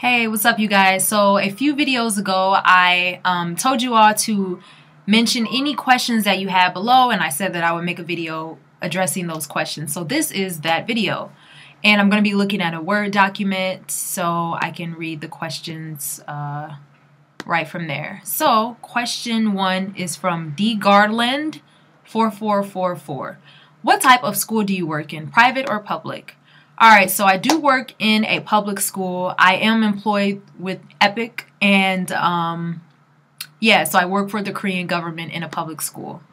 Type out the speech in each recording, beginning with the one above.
Hey, what's up you guys? So a few videos ago I told you all to mention any questions that you had below, and I said that I would make a video addressing those questions. So this is that video, and I'm going to be looking at a Word document so I can read the questions right from there. So question 1 is from D. Garland 4444. What type of school do you work in, private or public? Alright, so I do work in a public school. I am employed with Epik, and yeah, so I work for the Korean government in a public school.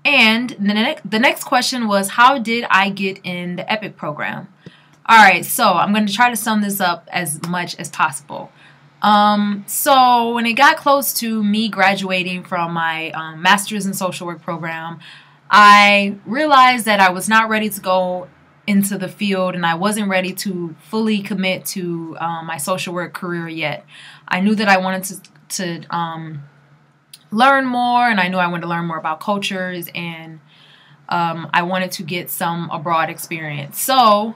And the next question was, how did I get in the Epik program? Alright, so I'm going to try to sum this up as much as possible. So when it got close to me graduating from my master's in social work program, I realized that I was not ready to go into the field, and I wasn't ready to fully commit to my social work career yet. I knew that I wanted to learn more, and I knew I wanted to learn more about cultures, and I wanted to get some abroad experience. So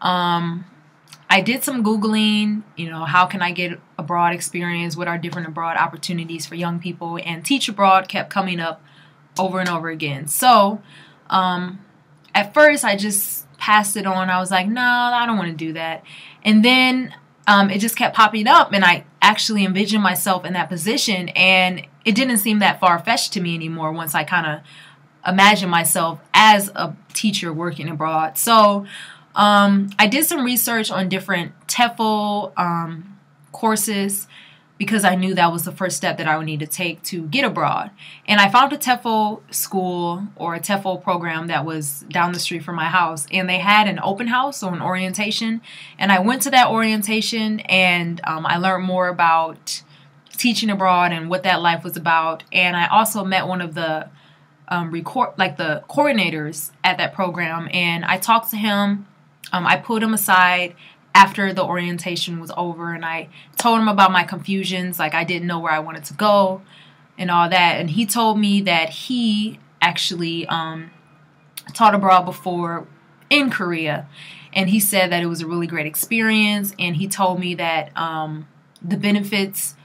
I did some Googling, how can I get abroad experience? What are different abroad opportunities for young people? And Teach Abroad kept coming up over and over again. So at first I just passed it on. I was like, no, I don't want to do that. And then it just kept popping up, and I actually envisioned myself in that position, and it didn't seem that far-fetched to me anymore once I kind of imagined myself as a teacher working abroad. So I did some research on different TEFL courses, because I knew that was the first step that I would need to take to get abroad. And I found a TEFL school, or a TEFL program, that was down the street from my house, and they had an open house, or an orientation, and I went to that orientation, and I learned more about teaching abroad and what that life was about. And I also met one of the the coordinators at that program, and I talked to him. I pulled him aside after the orientation was over, and I told him about my confusions, like I didn't know where I wanted to go and all that. And he told me that he actually taught abroad before in Korea, and he said that it was a really great experience, and he told me that the benefits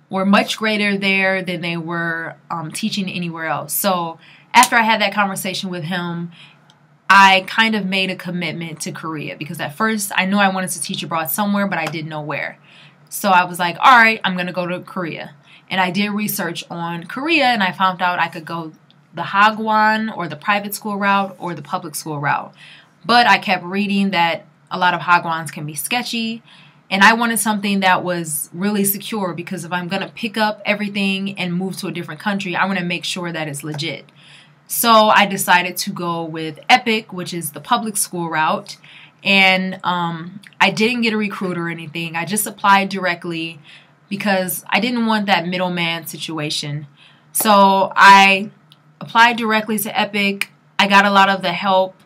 were much greater there than they were teaching anywhere else. So after I had that conversation with him, I kind of made a commitment to Korea, because at first I knew I wanted to teach abroad somewhere, but I didn't know where. So I was like, all right, I'm going to go to Korea. And I did research on Korea, and I found out I could go the Hagwon, or the private school route, or the public school route. But I kept reading that a lot of Hagwons can be sketchy, and I wanted something that was really secure, because if I'm going to pick up everything and move to a different country, I want to make sure that it's legit. So I decided to go with Epik, which is the public school route, and I didn't get a recruiter or anything. I just applied directly because I didn't want that middleman situation. So I applied directly to Epik. I got a lot of the help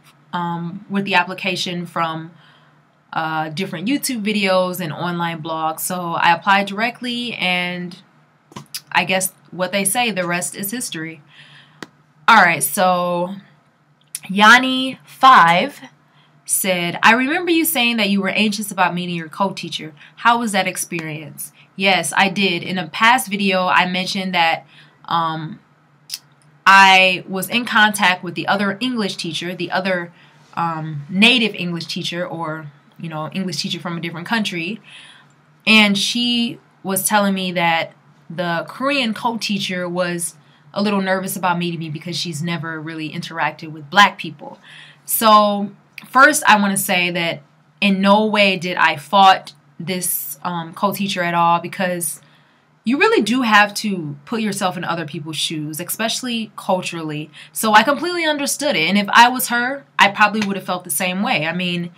with the application from different YouTube videos and online blogs. So I applied directly, and I guess what they say, the rest is history. Alright, so Yanni5 said, I remember you saying that you were anxious about meeting your co-teacher. How was that experience? Yes, I did. In a past video, I mentioned that I was in contact with the other English teacher, the other native English teacher, or, English teacher from a different country. And she was telling me that the Korean co-teacher was a little nervous about meeting me because she's never really interacted with black people. So first, I want to say that in no way did I fault this co-teacher at all, because you really do have to put yourself in other people's shoes, especially culturally. So I completely understood it, and if I was her, I probably would have felt the same way. I mean,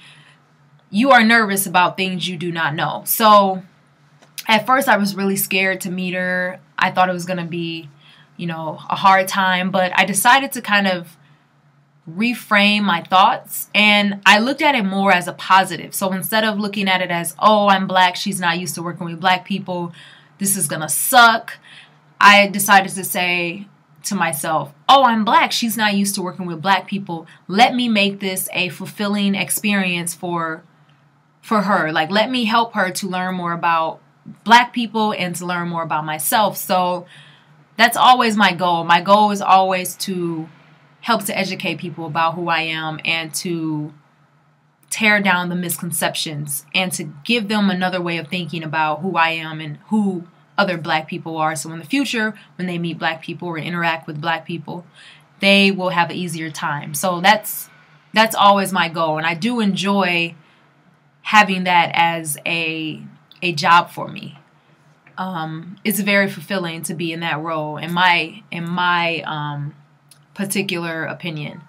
you are nervous about things you do not know. So at first, I was really scared to meet her. I thought it was going to be a hard time, but I decided to kind of reframe my thoughts, and I looked at it more as a positive. So instead of looking at it as, oh, I'm black, she's not used to working with black people, this is gonna suck, I decided to say to myself, oh, I'm black, she's not used to working with black people, let me make this a fulfilling experience for for her. Like, let me help her to learn more about Black people and to learn more about myself. So that's always my goal. My goal is always to help to educate people about who I am and to tear down the misconceptions and to give them another way of thinking about who I am and who other Black people are. So in the future, when they meet Black people or interact with Black people, they will have an easier time. So that's always my goal. And I do enjoy having that as a job for me. It's very fulfilling to be in that role, in my particular opinion.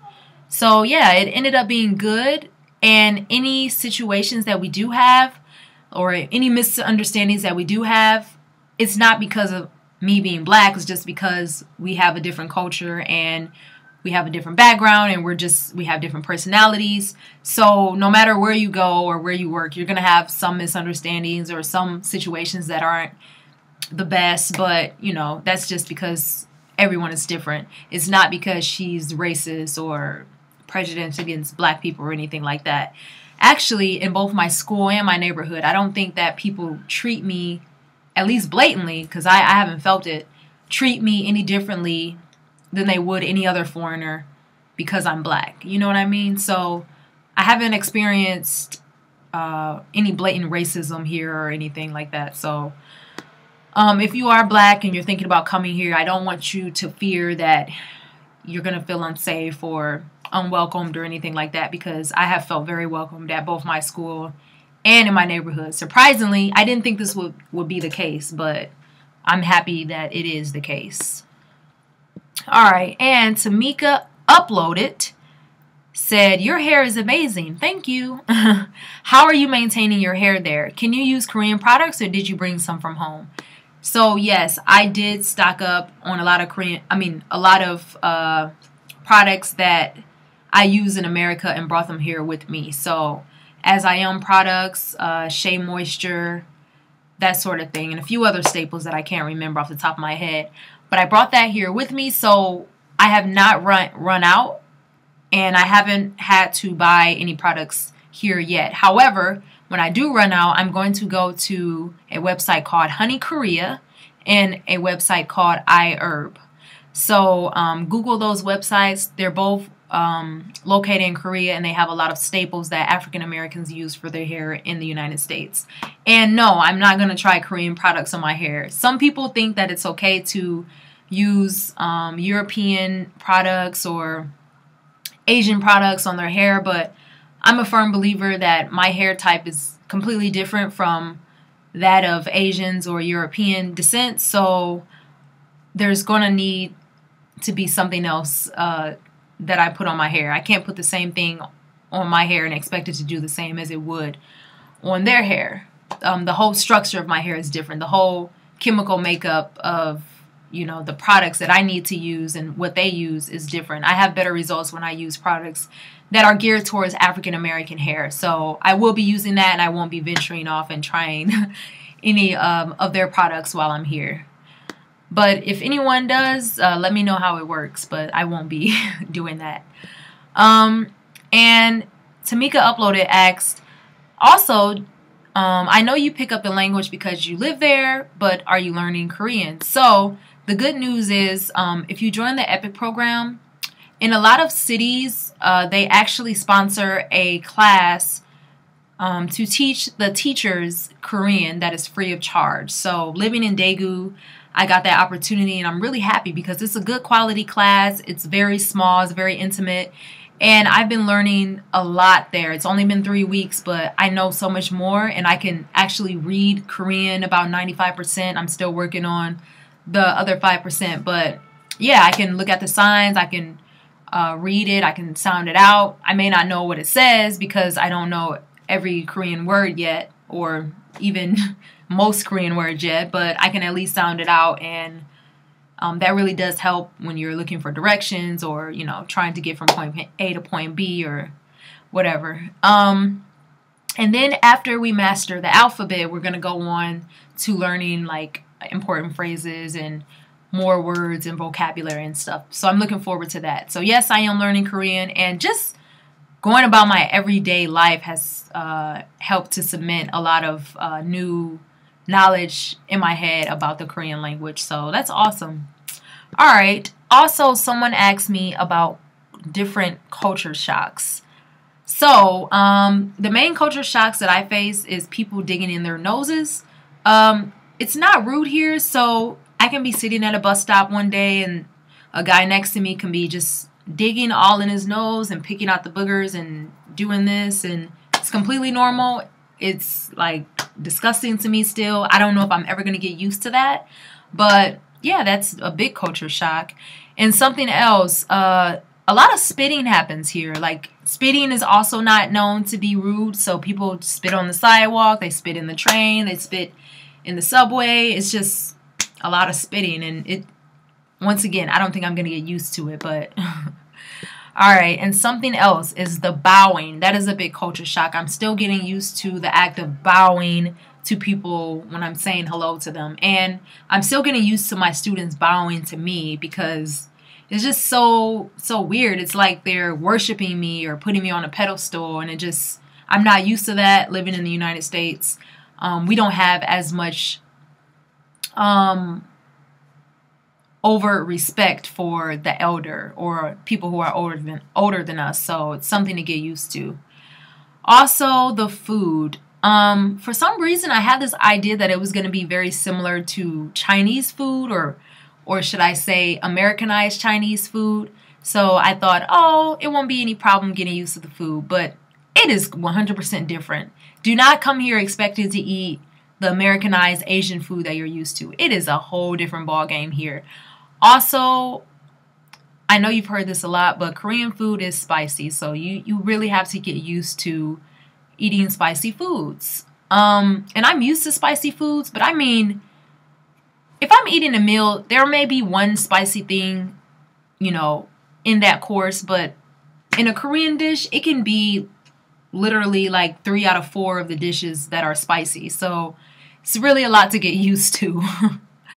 So yeah, it ended up being good. And any situations that we do have, or any misunderstandings that we do have, it's not because of me being Black. It's just because we have a different culture and we have a different background, and we have different personalities. So no matter where you go or where you work, you're going to have some misunderstandings or some situations that aren't the best. But, you know, that's just because everyone is different. It's not because she's racist or prejudiced against Black people or anything like that. Actually, in both my school and my neighborhood, I don't think that people treat me, at least blatantly, because I haven't felt it, treat me any differently than they would any other foreigner because I'm Black. You know what I mean? So I haven't experienced any blatant racism here or anything like that. So if you are Black and you're thinking about coming here, I don't want you to fear that you're going to feel unsafe or unwelcomed or anything like that, because I have felt very welcomed at both my school and in my neighborhood. Surprisingly, I didn't think this would be the case, but I'm happy that it is the case. All right, and Tamika Uploaded said, your hair is amazing. Thank you. How are you maintaining your hair there? Can you use Korean products or did you bring some from home? So yes, I did stock up on a lot of products that I use in America and brought them here with me. So As I Am products, Shea Moisture, that sort of thing, and a few other staples that I can't remember off the top of my head. But I brought that here with me, so I have not run out, and I haven't had to buy any products here yet. However, when I do run out, I'm going to go to a website called Honey Korea and a website called iHerb. So Google those websites. They're both located in Korea, and they have a lot of staples that African Americans use for their hair in the United States. And no, I'm not going to try Korean products on my hair. Some people think that it's okay to use European products or Asian products on their hair, but I'm a firm believer that my hair type is completely different from that of Asians or European descent, so there's going to need to be something else that I put on my hair. I can't put the same thing on my hair and expect it to do the same as it would on their hair. The whole structure of my hair is different. The whole chemical makeup of, you know, the products that I need to use and what they use is different. I have better results when I use products that are geared towards African American hair. So I will be using that, and I won't be venturing off and trying any of their products while I'm here. But if anyone does, let me know how it works, but I won't be doing that. And Tamika Uploaded asked, also, I know you pick up the language because you live there, but are you learning Korean? So the good news is if you join the Epik program, in a lot of cities, they actually sponsor a class to teach the teachers Korean that is free of charge. So living in Daegu, I got that opportunity, and I'm really happy because it's a good quality class. It's very small, it's very intimate, and I've been learning a lot there. It's only been 3 weeks, but I know so much more, and I can actually read Korean about 95%. I'm still working on the other 5%, but yeah, I can look at the signs, I can read it, I can sound it out. I may not know what it says because I don't know every Korean word yet, or even most Korean words yet, but I can at least sound it out, and that really does help when you're looking for directions or, you know, trying to get from point A to point B or whatever. And then after we master the alphabet, we're going to go on to learning like important phrases and more words and vocabulary and stuff. So I'm looking forward to that. So yes, I am learning Korean, and just going about my everyday life has helped to cement a lot of new knowledge in my head about the Korean language. So that's awesome. All right. Also, someone asked me about different culture shocks. So the main culture shocks that I face is people digging in their noses. It's not rude here, so I can be sitting at a bus stop one day and a guy next to me can be just digging all in his nose and picking out the boogers and doing this, and it's completely normal. It's like disgusting to me still. I don't know if I'm ever going to get used to that, but yeah, that's a big culture shock. And something else, a lot of spitting happens here. Like, spitting is also not known to be rude, so people spit on the sidewalk, they spit in the train, they spit in the subway. It's just a lot of spitting, and it, once again, I don't think I'm going to get used to it, but all right. And something else is the bowing. That is a big culture shock. I'm still getting used to the act of bowing to people when I'm saying hello to them, and I'm still getting used to my students bowing to me because it's just so weird. It's like they're worshiping me or putting me on a pedestal, and I'm not used to that living in the United States. We don't have as much overt respect for the elder or people who are older than us, so it's something to get used to. Also, the food. For some reason, I had this idea that it was going to be very similar to Chinese food, or should I say Americanized Chinese food. So I thought, oh, it won't be any problem getting used to the food, but it is 100% different. Do not come here expecting to eat the Americanized Asian food that you're used to. It is a whole different ball game here. Also, I know you've heard this a lot, but Korean food is spicy, so you really have to get used to eating spicy foods. And I'm used to spicy foods, but I mean, if I'm eating a meal, there may be one spicy thing, you know, in that course, but in a Korean dish, it can be literally like 3 out of 4 of the dishes that are spicy. So it's really a lot to get used to.